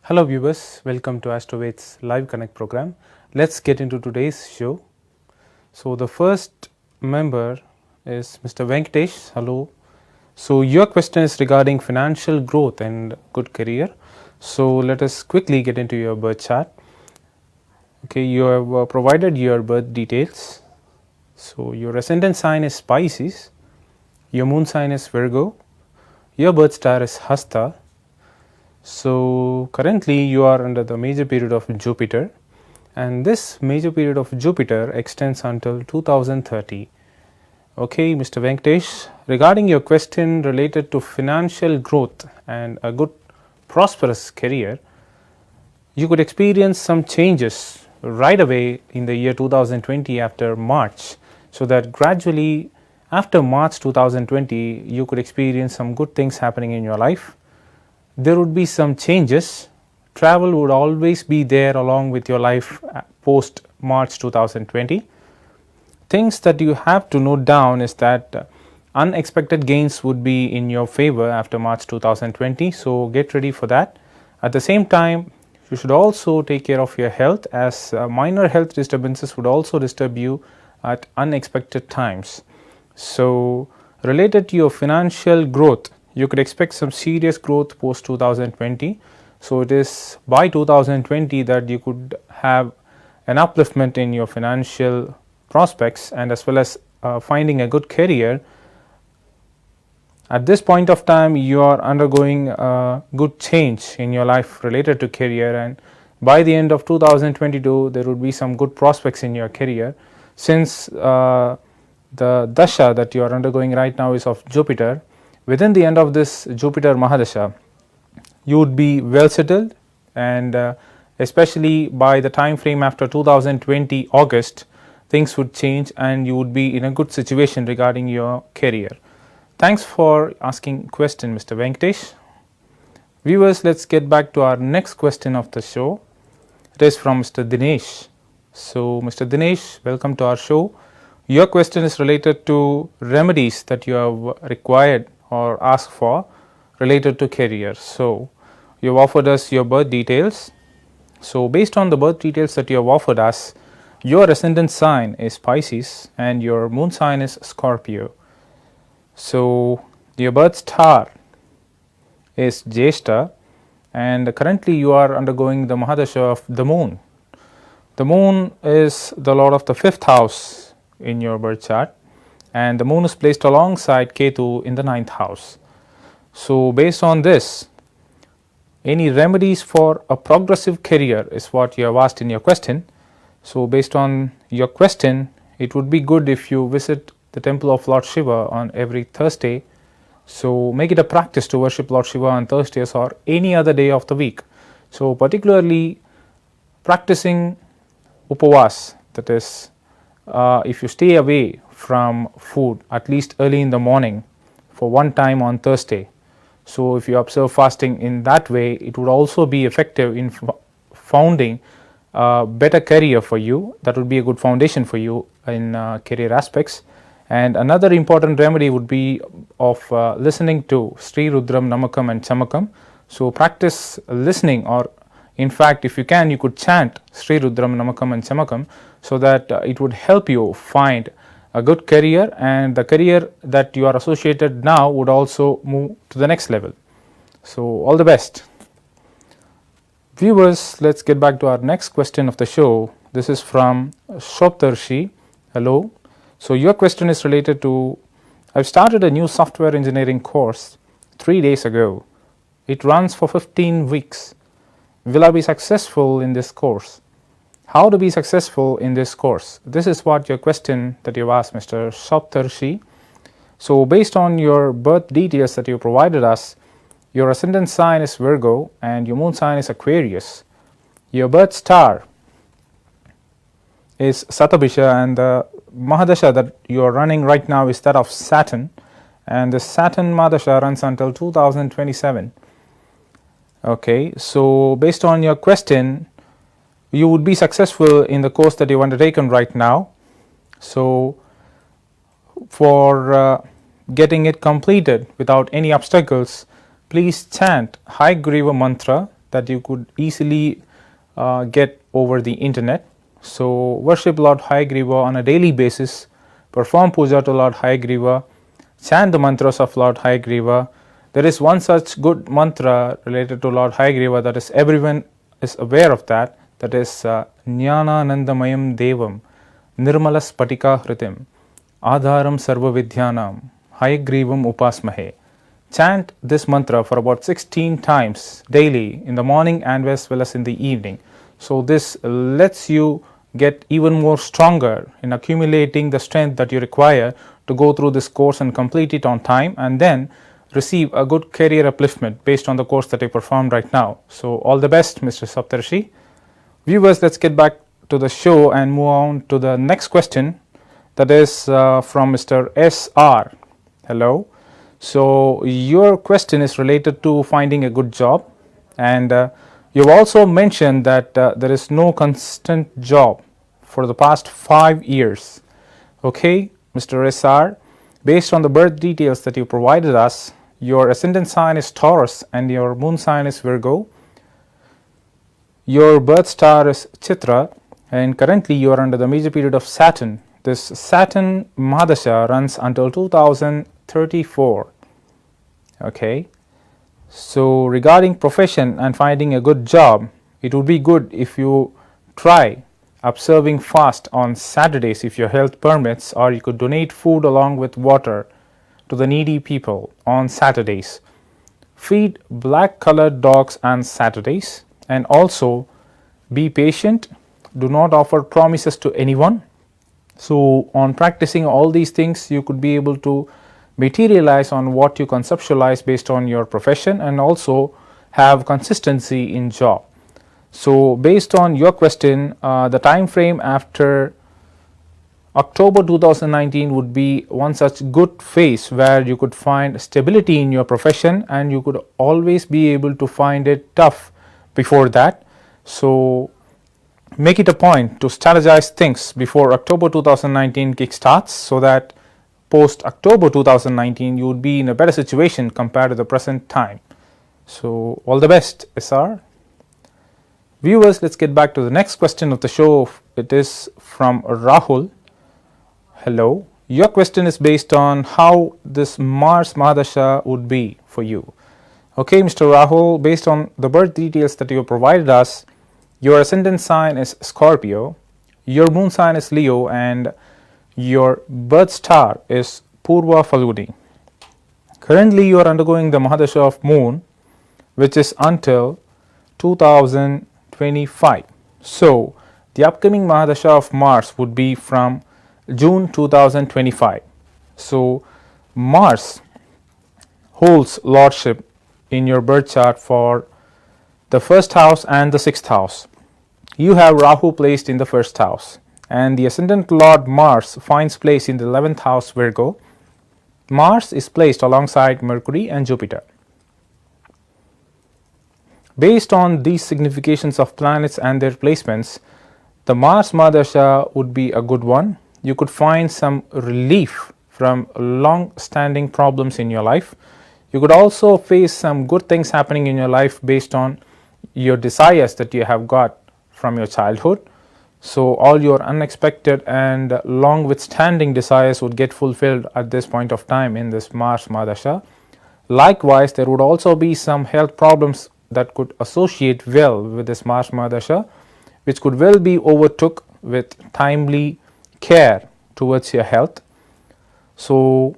Hello viewers, welcome to AstroVed's live connect program. Let's get into today's show. So the first member is Mr. Venkatesh. Hello. So your question is regarding financial growth and good career. So let us quickly get into your birth chart. Okay, you have provided your birth details. So your ascendant sign is Pisces, your moon sign is Virgo, your birth star is Hasta. So currently you are under the major period of Jupiter, and this major period of Jupiter extends until 2030. Okay, Mr. Venkatesh, regarding your question related to financial growth and a good prosperous career, you could experience some changes right away in the year 2020 after March, so that gradually after March 2020 you could experience some good things happening in your life. There would be some changes. Travel would always be there along with your life post March 2020. Things that you have to note down is that unexpected gains would be in your favor after March 2020, so get ready for that. At the same time, you should also take care of your health, as minor health disturbances would also disturb you at unexpected times. So related to your financial growth, you could expect some serious growth post 2020. So it is by 2020 that you could have an upliftment in your financial prospects, and as well as finding a good career. At this point of time you are undergoing a good change in your life related to career, and by the end of 2022 there would be some good prospects in your career, since the dasha that you are undergoing right now is of Jupiter. Within the end of this Jupiter Mahadasha, you would be well settled, and especially by the time frame after 2020 August, things would change and you would be in a good situation regarding your career. Thanks for asking question, Mr. Venkatesh. Viewers, let's get back to our next question of the show. It is from Mr. Dinesh. So Mr. Dinesh, welcome to our show. Your question is related to remedies that you have required or asked for related to career. So you have offered us your birth details. So based on the birth details that you have offered us, your ascendant sign is Pisces and your moon sign is Scorpio. So your birth star is Jyeshta, and currently you are undergoing the Mahadasha of the moon. The moon is the lord of the 5th house in your birth chart, and the moon is placed alongside Ketu in the 9th house. So based on this, any remedies for a progressive career is what you have asked in your question. So based on your question, it would be good if you visit the temple of Lord Shiva on every Thursday. So make it a practice to worship Lord Shiva on Thursdays or any other day of the week. So particularly practicing upavas, that is, if you stay away from food at least early in the morning for one time on Thursday. So if you observe fasting in that way, it would also be effective in founding a better career for you. That would be a good foundation for you in career aspects. And another important remedy would be of listening to Sri Rudram, Namakam and Chamakam. So practice listening, or in fact if you can, you could chant Sri Rudram, Namakam and Chamakam, so that it would help you find a good career, and the career that you are associated now would also move to the next level. So all the best. Viewers, let's get back to our next question of the show. This is from Shoptarshi. Hello. So your question is related to, I've started a new software engineering course 3 days ago. It runs for 15 weeks. Will I be successful in this course? How to be successful in this course? This is what your question that you've asked, Mr. Shoptarshi. So based on your birth details that you provided us, your ascendant sign is Virgo and your moon sign is Aquarius. Your birth star is Satabhisha, and the Mahadasha that you are running right now is that of Saturn, and the Saturn Mahadasha runs until 2027. Okay, so based on your question, you would be successful in the course that you've undertaken right now. So for getting it completed without any obstacles, please chant Hayagriva mantra that you could easily get over the internet. So worship Lord Hayagriva on a daily basis, perform puja to Lord Hayagriva, chant the mantras of Lord Hayagriva. There is one such good mantra related to Lord Hayagriva that is everyone is aware of, that is Jnana Nandamayam Devam Nirmala Spatika Hritim Adharam Sarva Vidyanam Hayagrivam Upasmahe. Chant this mantra for about 16 times daily, in the morning and as well as in the evening. So this lets you get even more stronger in accumulating the strength that you require to go through this course and complete it on time, and then receive a good career upliftment based on the course that you performed right now. So all the best, Mr. Saptarshi. Viewers, let's get back to the show and move on to the next question, that is from Mr. SR. Hello. So your question is related to finding a good job, and you've also mentioned that there is no constant job for the past 5 years. Okay, Mr. SR, based on the birth details that you provided us, your ascendant sign is Taurus and your moon sign is Virgo. Your birth star is Chitra, and currently you are under the major period of Saturn. This Saturn Mahadasha runs until 2034. Okay, so regarding profession and finding a good job, it would be good if you try observing fast on Saturdays if your health permits, or you could donate food along with water to the needy people on Saturdays. Feed black colored dogs on Saturdays, and also be patient. Do not offer promises to anyone. So on practicing all these things, you could be able to materialize on what you conceptualize based on your profession, and also have consistency in job. So based on your question, the time frame after October 2019 would be one such good phase where you could find stability in your profession, and you could always be able to find it tough before that. So make it a point to strategize things before October 2019 kickstarts, so that post October 2019 you would be in a better situation compared to the present time. So all the best, SR. Viewers, let's get back to the next question of the show. It is from Rahul. Hello. Your question is based on how this Mars Mahadasha would be for you. Okay, Mr. Rahul, based on the birth details that you provided us, your ascendant sign is Scorpio, your moon sign is Leo, and your birth star is Purva Falguni. Currently you are undergoing the Mahadasha of moon, which is until 2025. So the upcoming Mahadasha of Mars would be from June 2025. So Mars holds lordship in your birth chart for the first house and the sixth house. You have Rahu placed in the first house, and the ascendant lord Mars finds place in the 11th house Virgo. Mars is placed alongside Mercury and Jupiter. Based on these significations of planets and their placements, the Mars Mahadasha would be a good one. You could find some relief from long-standing problems in your life. You could also face some good things happening in your life based on your desires that you have got from your childhood. So all your unexpected and long withstanding desires would get fulfilled at this point of time in this Mars Mahadasha. Likewise, there would also be some health problems that could associate well with this Mars Mahadasha, which could well be overtook with timely care towards your health. So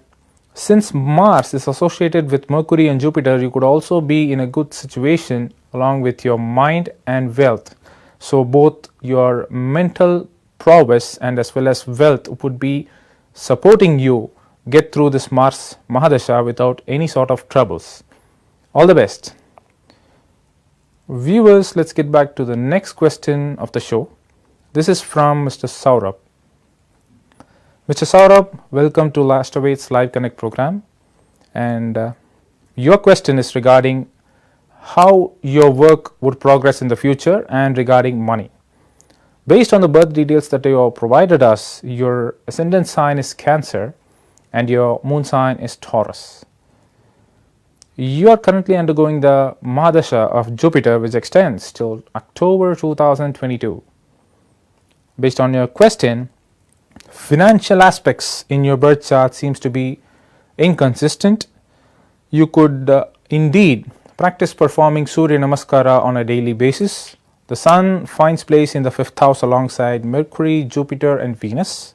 since Mars is associated with Mercury and Jupiter, you could also be in a good situation along with your mind and wealth. So both your mental prowess and as well as wealth would be supporting you get through this Mars Mahadasha without any sort of troubles. All the best. Viewers, let's get back to the next question of the show. This is from Mr. Saurabh. Mr. Saurabh, welcome to AstroVed's Live Connect program, and your question is regarding how your work would progress in the future and regarding money. Based on the birth details that you have provided us, your ascendant sign is Cancer and your moon sign is Taurus. You are currently undergoing the Mahadasha of Jupiter, which extends till October 2022. Based on your question, financial aspects in your birth chart seems to be inconsistent. You could indeed practice performing Surya Namaskara on a daily basis. The Sun finds place in the 5th house alongside Mercury, Jupiter and Venus.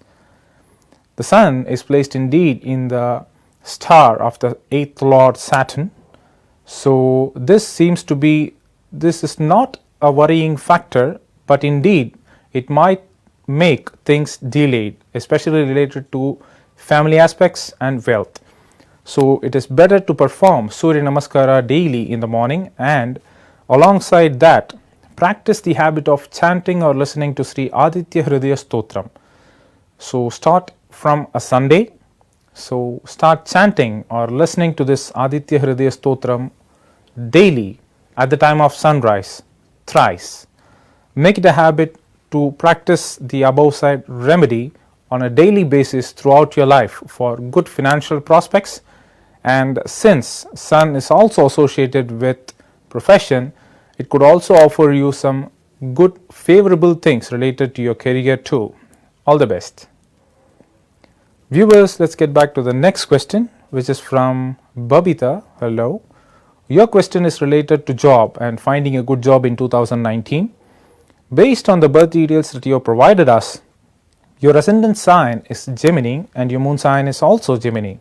The Sun is placed indeed in the star of the 8th Lord Saturn. So this is not a worrying factor, but indeed it might make things delayed, especially related to family aspects and wealth. So it is better to perform Surya Namaskara daily in the morning, and alongside that practice the habit of chanting or listening to Sri Aditya Hridaya Stotram. So start from a Sunday. So start chanting or listening to this Aditya Hridaya Stotram daily at the time of sunrise, thrice. Make it a habit to practice the above said remedy on a daily basis throughout your life for good financial prospects. And since Sun is also associated with profession, it could also offer you some good favorable things related to your career too. All the best. Viewers, let's get back to the next question, which is from Babita. Hello. Your question is related to job and finding a good job in 2019. Based on the birth details that you have provided us, your ascendant sign is Gemini and your moon sign is also Gemini.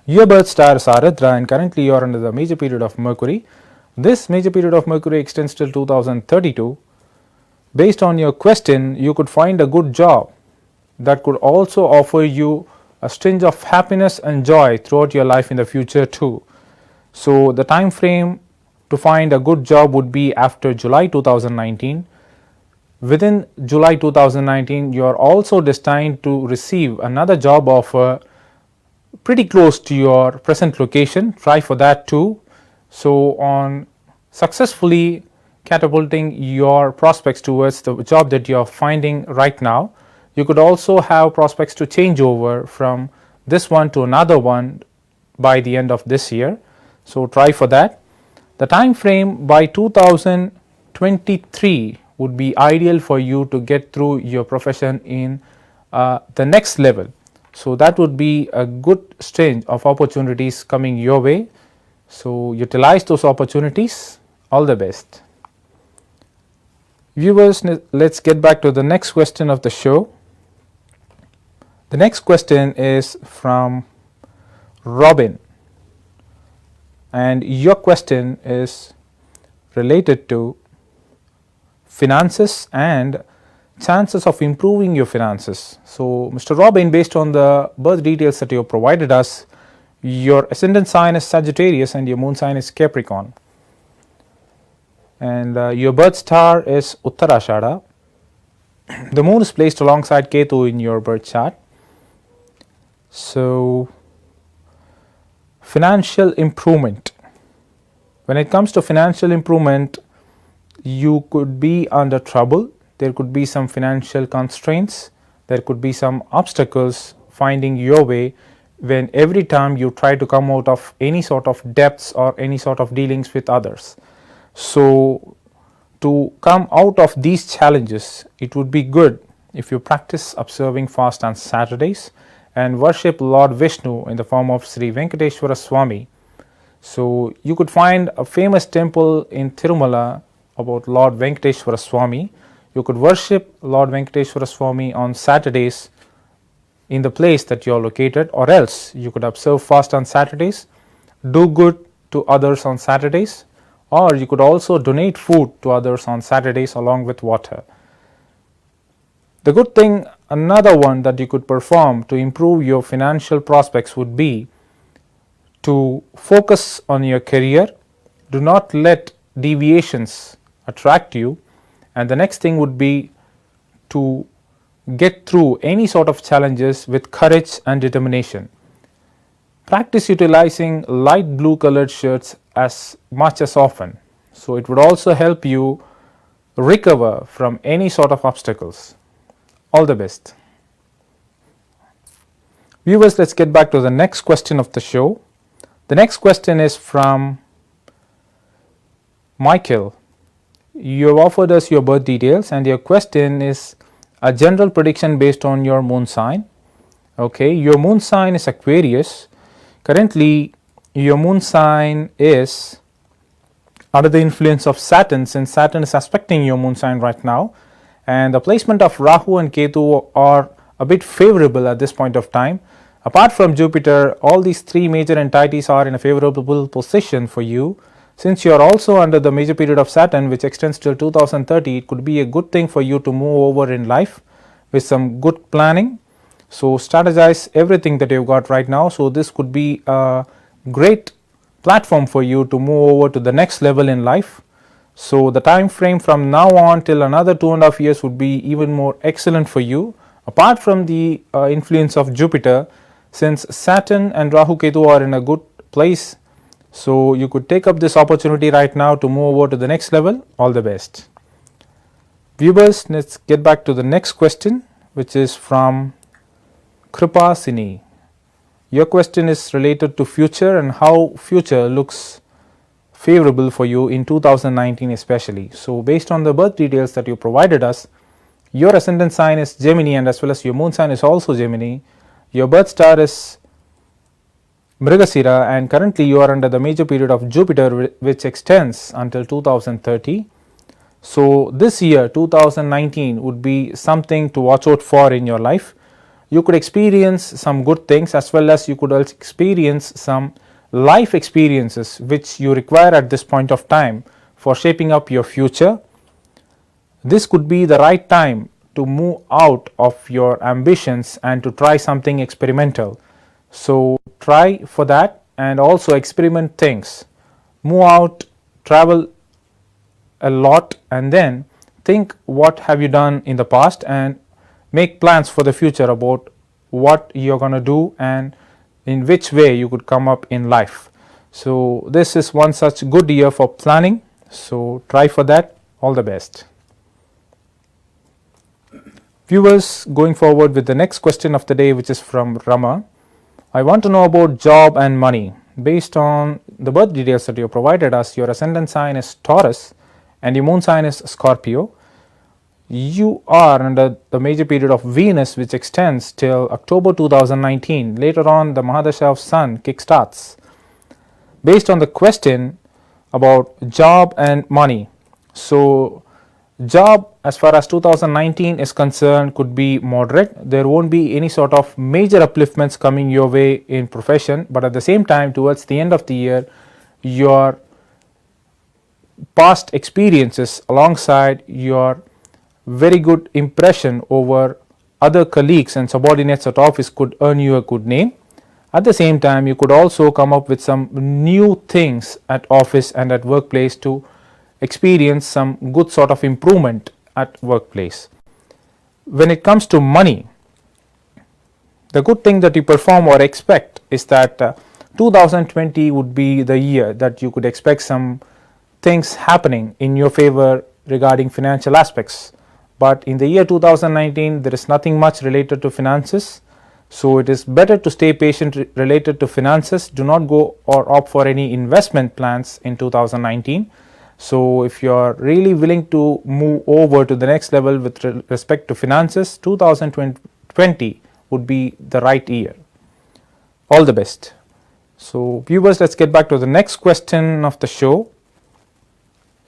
Your birth star is Aradra and currently you are under the major period of Mercury. This major period of Mercury extends till 2032. Based on your question, you could find a good job that could also offer you a string of happiness and joy throughout your life in the future too. So the time frame to find a good job would be after July 2019. Within July 2019, you are also destined to receive another job offer pretty close to your present location. Try for that too. So on successfully catapulting your prospects towards the job that you are finding right now, you could also have prospects to change over from this one to another one by the end of this year. So try for that. The time frame by 2023 would be ideal for you to get through your profession in the next level. So that would be a good string of opportunities coming your way. So utilize those opportunities. All the best. Viewers, let's get back to the next question of the show. The next question is from Robin, and your question is related to finances and chances of improving your finances. So Mr. Robin, based on the birth details that you have provided us, your ascendant sign is Sagittarius and your moon sign is Capricorn, and your birth star is Uttarashada. The moon is placed alongside Ketu in your birth chart. So financial improvement. When it comes to financial improvement, you could be under trouble. There could be some financial constraints. There could be some obstacles finding your way when every time you try to come out of any sort of debts or any sort of dealings with others. So to come out of these challenges, it would be good if you practice observing fast on Saturdays and worship Lord Vishnu in the form of Sri Venkateshwara Swami. So you could find a famous temple in Tirumala about Lord Venkateshwara Swami. You could worship Lord Venkateshwara Swami on Saturdays in the place that you are located, or else you could observe fast on Saturdays, do good to others on Saturdays, or you could also donate food to others on Saturdays along with water. The good thing, another one that you could perform to improve your financial prospects would be to focus on your career. Do not let deviations attract you. And the next thing would be to get through any sort of challenges with courage and determination. Practice utilizing light blue colored shirts as much as often. So it would also help you recover from any sort of obstacles. All the best. Viewers, let's get back to the next question of the show. The The next question is from Michael. You have offered us your birth details and your question is a general prediction based on your moon sign. Okay, your moon sign is Aquarius. Currently your moon sign is under the influence of Saturn, since Saturn is aspecting your moon sign right now, and the placement of Rahu and Ketu are a bit favorable at this point of time. Apart from Jupiter, all these three major entities are in a favorable position for you. Since you are also under the major period of Saturn, which extends till 2030, it could be a good thing for you to move over in life with some good planning. So strategize everything that you've got right now. So this could be a great platform for you to move over to the next level in life. So the time frame from now on till another 2.5 years would be even more excellent for you. Apart from the influence of Jupiter, since Saturn and Rahu Ketu are in a good place, so you could take up this opportunity right now to move over to the next level. All the best. Viewers, let's get back to the next question, which is from Kripasini. Your question is related to future and how future looks favorable for you in 2019 especially. So based on the birth details that you provided us, your ascendant sign is Gemini and as well as your moon sign is also Gemini. Your birth star is Mrigasira and currently you are under the major period of Jupiter, which extends until 2030. So this year 2019 would be something to watch out for in your life. You could experience some good things as well as you could also experience some life experiences which you require at this point of time for shaping up your future. This could be the right time to move out of your ambitions and to try something experimental. So try for that and also experiment things. Move out, travel a lot and then think what have you done in the past and make plans for the future about what you're going to do and in which way you could come up in life. So this is one such good year for planning. So try for that. All the best. Viewers, going forward with the next question of the day, which is from Rama. I want to know about job and money. Based on the birth details that you provided us, your ascendant sign is Taurus and your moon sign is Scorpio. You are under the major period of Venus, which extends till October 2019. Later on, the Mahadasha of Sun kickstarts. Based on the question about job and money, so job as far as 2019 is concerned could be moderate. There won't be any sort of major upliftments coming your way in profession, but at the same time towards the end of the year, your past experiences alongside your very good impression over other colleagues and subordinates at office could earn you a good name. At the same time, you could also come up with some new things at office and at workplace to experience some good sort of improvement at workplace. When it comes to money, the good thing that you perform or expect is that 2020 would be the year that you could expect some things happening in your favor regarding financial aspects. But in the year 2019, there is nothing much related to finances. So it is better to stay patient related to finances. Do not go or opt for any investment plans in 2019. So if you are really willing to move over to the next level with respect to finances, 2020 would be the right year. All the best. So viewers, let's get back to the next question of the show.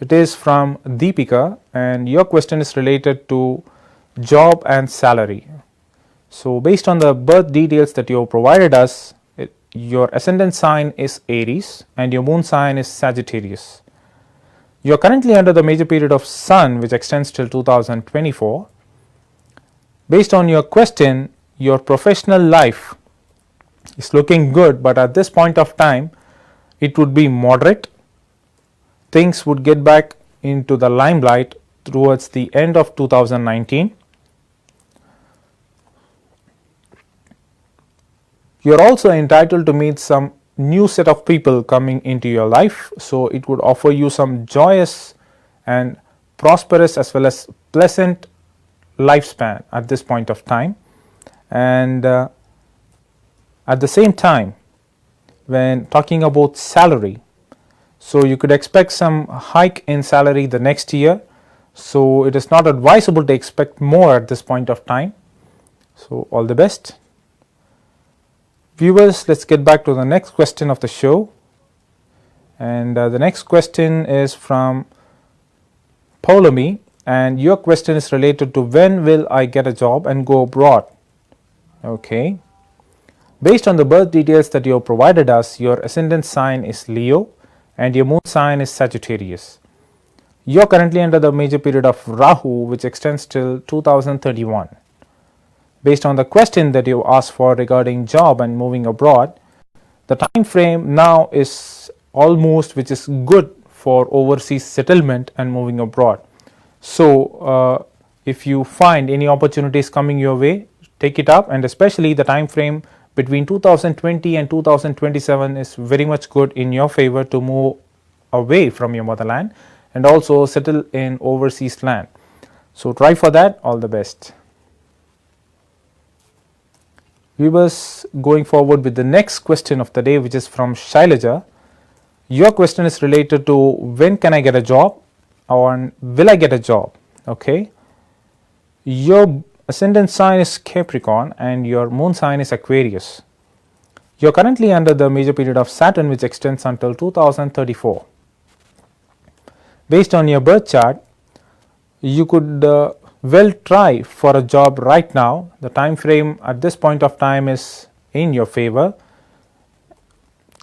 It is from Deepika and your question is related to job and salary. So based on the birth details that you have provided us, your ascendant sign is Aries and your moon sign is Sagittarius. You are currently under the major period of Sun, which extends till 2024. Based on your question, your professional life is looking good, but at this point of time, it would be moderate. Things would get back into the limelight towards the end of 2019. You are also entitled to meet some new set of people coming into your life, so it would offer you some joyous and prosperous as well as pleasant lifespan at this point of time. And at the same time, when talking about salary. So you could expect some hike in salary the next year. So it is not advisable to expect more at this point of time. So all the best. Viewers, let's get back to the next question of the show. And the next question is from Ptolemy, and your question is related to when will I get a job and go abroad. Okay. Based on the birth details that you have provided us, your ascendant sign is Leo and your moon sign is Sagittarius. You are currently under the major period of Rahu, which extends till 2031. Based on the question that you asked for regarding job and moving abroad, the time frame now is almost, which is good for overseas settlement and moving abroad. So if you find any opportunities coming your way, take it up, and especially the time frame between 2020 and 2027 is very much good in your favor to move away from your motherland and also settle in overseas land. So try for that. All the best. Viewers, going forward with the next question of the day, which is from Shailaja. Your question is related to when can I get a job or will I get a job. Okay. Your ascendant sign is Capricorn and your moon sign is Aquarius. You are currently under the major period of Saturn, which extends until 2034. Based on your birth chart, you could well try for a job right now. The time frame at this point of time is in your favor.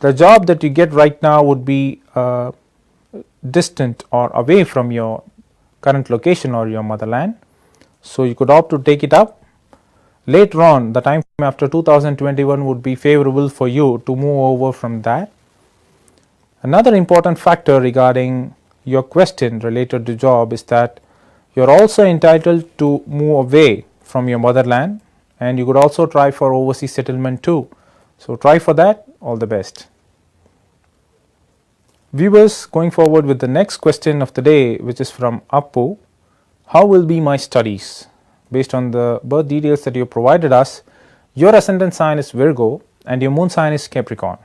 The job that you get right now would be distant or away from your current location or your motherland. So you could opt to take it up. Later on, the time frame after 2021 would be favorable for you to move over from that. Another important factor regarding your question related to job is that you are also entitled to move away from your motherland, and you could also try for overseas settlement too. So try for that. All the best. Viewers, going forward with the next question of the day, which is from Appu. How will be my studies? Based on the birth details that you provided us, your ascendant sign is Virgo and your moon sign is Capricorn.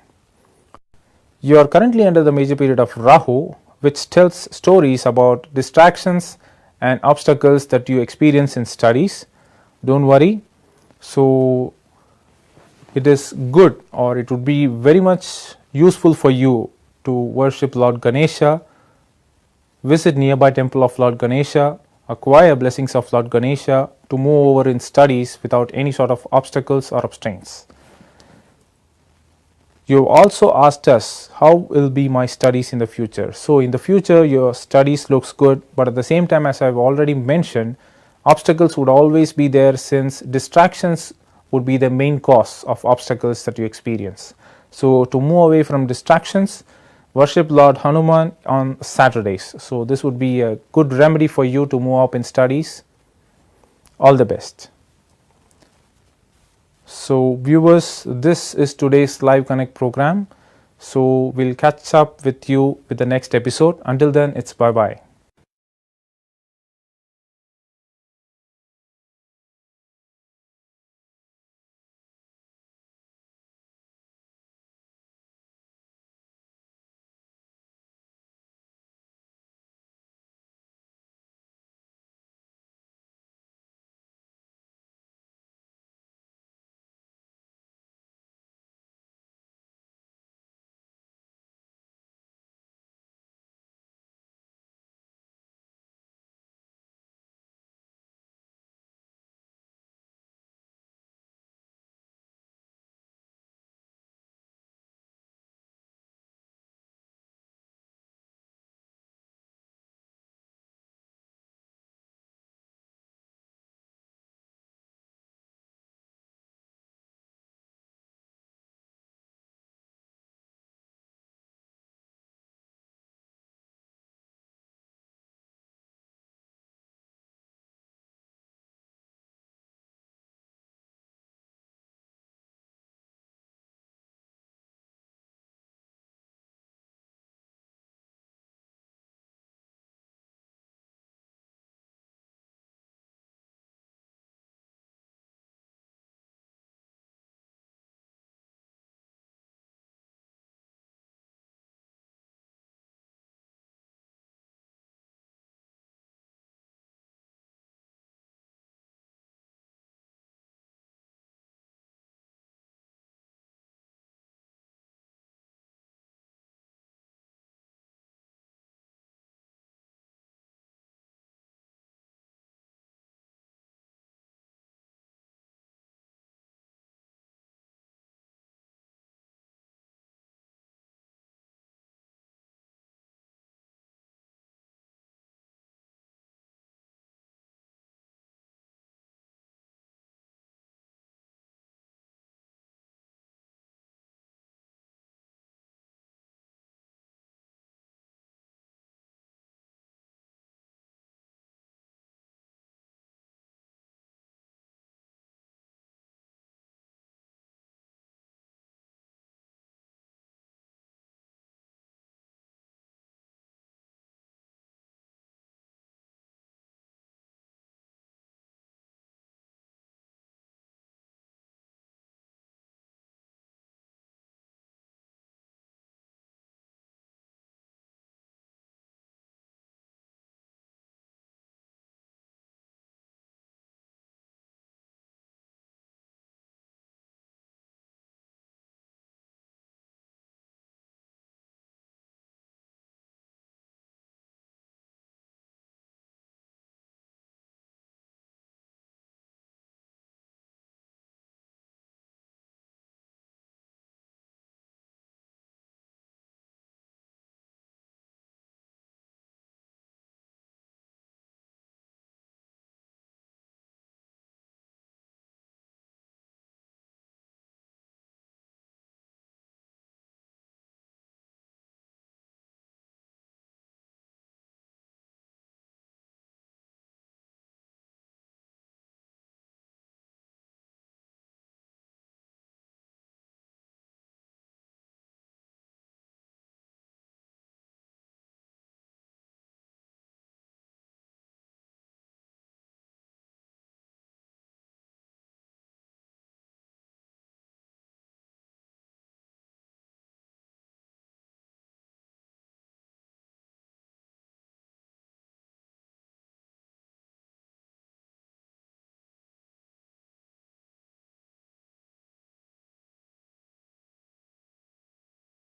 You are currently under the major period of Rahu, which tells stories about distractions and obstacles that you experience in studies. Don't worry. So it is good, or it would be very much useful for you to worship Lord Ganesha, visit nearby temple of Lord Ganesha, acquire blessings of Lord Ganesha to move over in studies without any sort of obstacles or obstains. You also asked us how will be my studies in the future. So in the future your studies looks good, but at the same time, as I have already mentioned, obstacles would always be there, since distractions would be the main cause of obstacles that you experience. So to move away from distractions, worship Lord Hanuman on Saturdays. So this would be a good remedy for you to move up in studies. All the best. So viewers, this is today's Live Connect program. So we'll catch up with you with the next episode. Until then, it's bye bye.